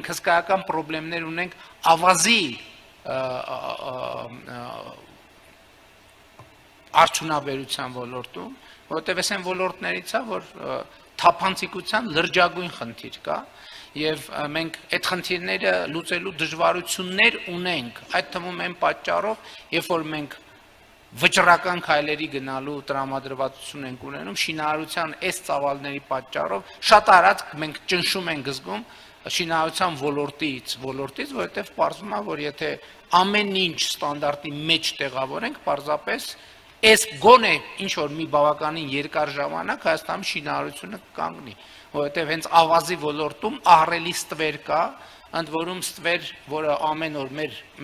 մենք հսկայական խնդիրներ ունենք ավազի արդյունաբերության ոլորտում, որովհետև այս այն ոլորտներից է, որ թափանցիկության լրջագույն խնդիր կա, եւ մենք այդ խնդիրները լուծելու դժվարություններ ունենք, այդ թվում այն պատճառով, երբ որ մենք վճռական քայլերի գնալու տրամադրվածություն ենք ունենում, շինարարության այս ծավալների պատճառով շատ արագ մենք ճնշում ենք զգում շինարարության ոլորտից, որովհետև պարզվում է, որ եթե ամեն ինչ ստանդարտի մեջ տեղավորենք, պարզապես այս գոնե ինչ որ մի բավականին երկար ժամանակ Հայաստանում շինարարությունը կանգնի, որովհետև հենց ավազի ոլորտում ահռելի ստվեր կա, ընդ որում ստվեր, որը ամեն օր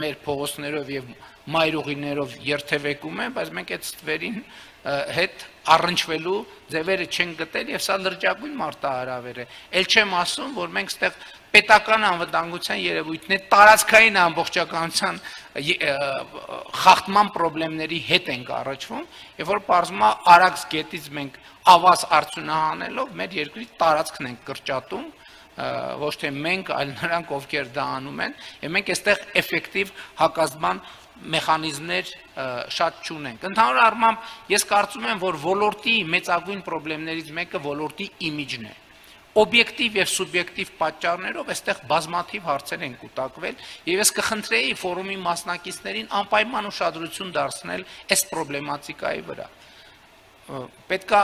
մեր փողոցներով եւ մայրուղիներով երթևեկում են, բայց մենք այդ ստվերին հետ առնչվելու ձևերը չենք գտել եւ սա լրջագույն մարտահրավեր է։ Էլ չեմ ասում, որ մենք ստեղ պետական անվտանգության երևույթներ տարածքային ամբողջականության խախտման խնդիրների հետ ենք առնչվում, եւ որ պարզվում է արագ գետից մենք ավազ արդյունահանելով մեր երկրի տարածքն ենք կրճատում, ոչ թե մենք, այլ նրանք, ովքեր դա անում են, եւ մենք այստեղ էֆեկտիվ հակազդման մեխանիզմներ շատ չունենք։ Ընդհանուր առմամբ ես կարծում եմ, որ ոլորտի մեծագույն խնդիրներից մեկը ոլորտի իմիջն է։ Օբյեկտիվ եւ սուբյեկտիվ պատճառներով այստեղ բազմաթիվ հարցեր են կուտակվել, եւ ես կխնդրեի ֆորումի մասնակիցներին անպայման ուշադրություն դարձնել այս խնդրի վրա։ Պետք է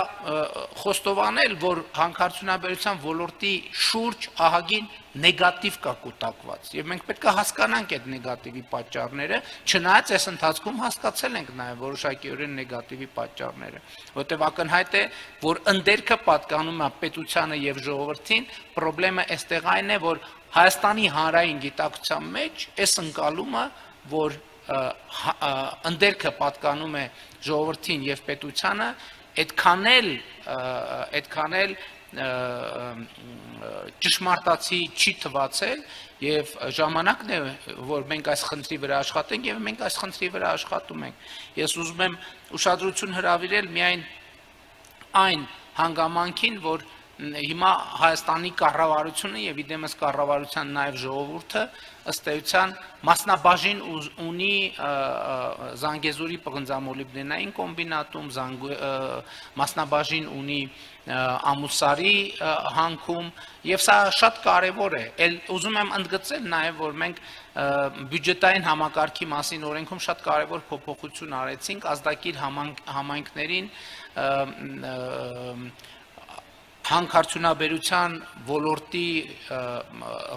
խոստովանել, որ հանքարդյունաբերության ոլորտի շուրջ ահագին նեգատիվ կա կուտակված, եւ մենք պետք է հասկանանք այդ նեգատիվի պատճառները, չնայած այս ընթացքում հասկացել ենք նաեւ որոշակիորեն նեգատիվի պատճառները, որտեղ ակնհայտ է, որ ընդերքը պատկանում է պետությանը եւ ժողովրդին, խնդրեմը այստեղ այն է, որ Հայաստանի հանրային գիտակցության մեջ այս ընկալումը, որ ընդերքը պատկանում է ժողովրդին եւ պետությանը, այդքան էլ ճշմարտացի չի թվացել եւ ժամանակն է, որ մենք այս խնդրի վրա աշխատենք եւ մենք այս խնդրի վրա աշխատում ենք։ Ես ուզում եմ ուշադրություն հրավիրել միայն այն հանգամանքին, որ հիմա Հայաստանի կառավարությունը եւ իդեմս կառավարության նաեւ ժողովուրդը ըստ էության մասնաբաժին ունի Զանգեզուրի պղնձամոլիբդենային կոմբինատում, մասնաբաժին ունի Ամուսարի հանքում եւ սա շատ կարեւոր է։ Էլ ուզում եմ ընդգծել նաեւ, որ մենք բյուջետային համակարգի մասին օրենքում շատ կարեւոր փոփոխություն արեցինք ազդակիր համայնքներին հանքարդյունաբերության ոլորտի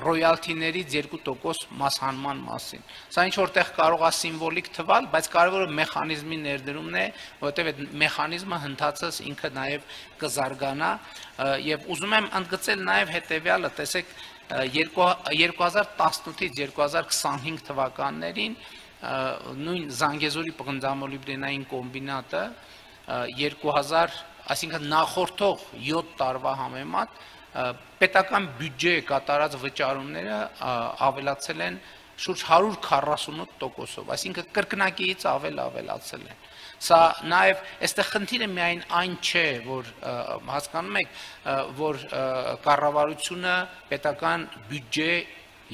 ռոյալթիներից 2% մասհանման մասին։ Սա ինչ որտեղ կարող է սիմվոլիկ թվալ, բայց կարևորը մեխանիզմի ներդրումն է, որովհետև այդ մեխանիզմը հնդածս ինքը նաև կզարգանա, եւ ուզում եմ ընդգծել նաև հետեւյալը, տեսեք 2018-ից 2025 թվականներին նույն Զանգեզուրի պղնձամոլիբդենային կոմբինատը 2000 այսինքն նախորդող 7 տարվա համեմատ պետական բյուջե կատարած վճարումները ավելացել են շուրջ 148%, այսինքն կրկնակիից ավելացել են։ Սա նաև այստեղ խնդիրը միայն այն չէ, որ հասկանում եք, որ կառավարությունը պետական բյուջե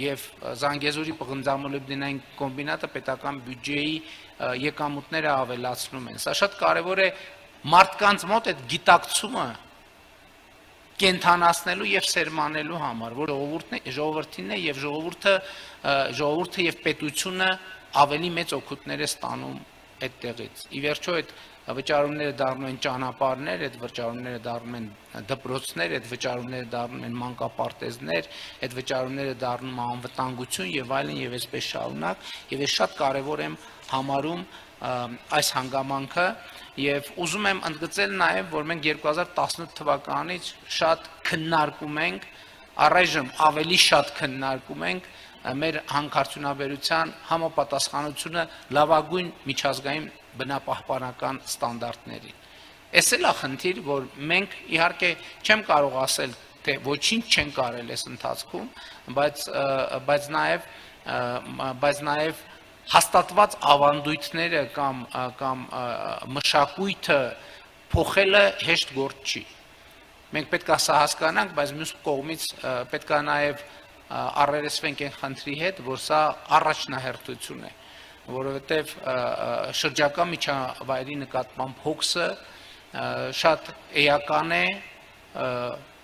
եւ Զանգեզուրի պղնձամոլիբդենային կոմբինատը պետական բյուջեի եկամուտները ավելացնում են։ Սա շատ կարեւոր է մարդկանց մոտ այդ գիտակցումը կենթանացնելու եւ սերմանելու համար, որ ժողովրդին է եւ ժողովուրդը եւ պետությունը ավելի մեծ օգուտներ է ստանում այդտեղից։ Ի վերջո այդ վճարումները դառնում են ճանապարհներ, այդ վճարումները դառնում են դպրոցներ, այդ վճարումները դառնում են մանկապարտեզներ, այդ վճարումները դառնում են անվտանգություն եւ այլն եւ այսպես շարունակ, եւ ես շատ կարեւոր եմ համարում այս հանգամանքը եւ ուզում եմ ընդգծել նաեւ, որ մենք 2018 թվականից շատ քննարկում ենք, առայժմ ավելի շատ քննարկում ենք մեր հանքարդյունաբերության համապատասխանությունը լավագույն միջազգային բնապահպանական ստանդարտներին։ Էս էլ է խնդիր, որ մենք իհարկե չեմ կարող ասել, թե ոչինչ չենք արել այս ընթացքում, բայց նաեւ հաստատված ավանդույթները կամ մշակույթը փոխելը հեշտ գործ չի։ Մենք պետք է սա հասկանանք, բայց մյուս կողմից պետք է նաև առերեսվենք այն խնդրի հետ, որ սա առաջնահերթություն է, որովհետև շրջակա միջավայրի նկատմամբ հոգսը շատ էական է,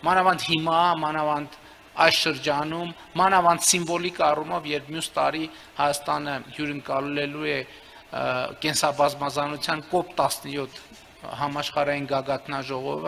մանավանդ հիմա, մանավանդ այս շրջանում, մանավանդ սիմվոլիկ առումով, երբ մյուս տարի Հայաստանը հյուրընկալելու է կենսաբազմազանության COP17 համաշխարհային գագաթնաժողովը,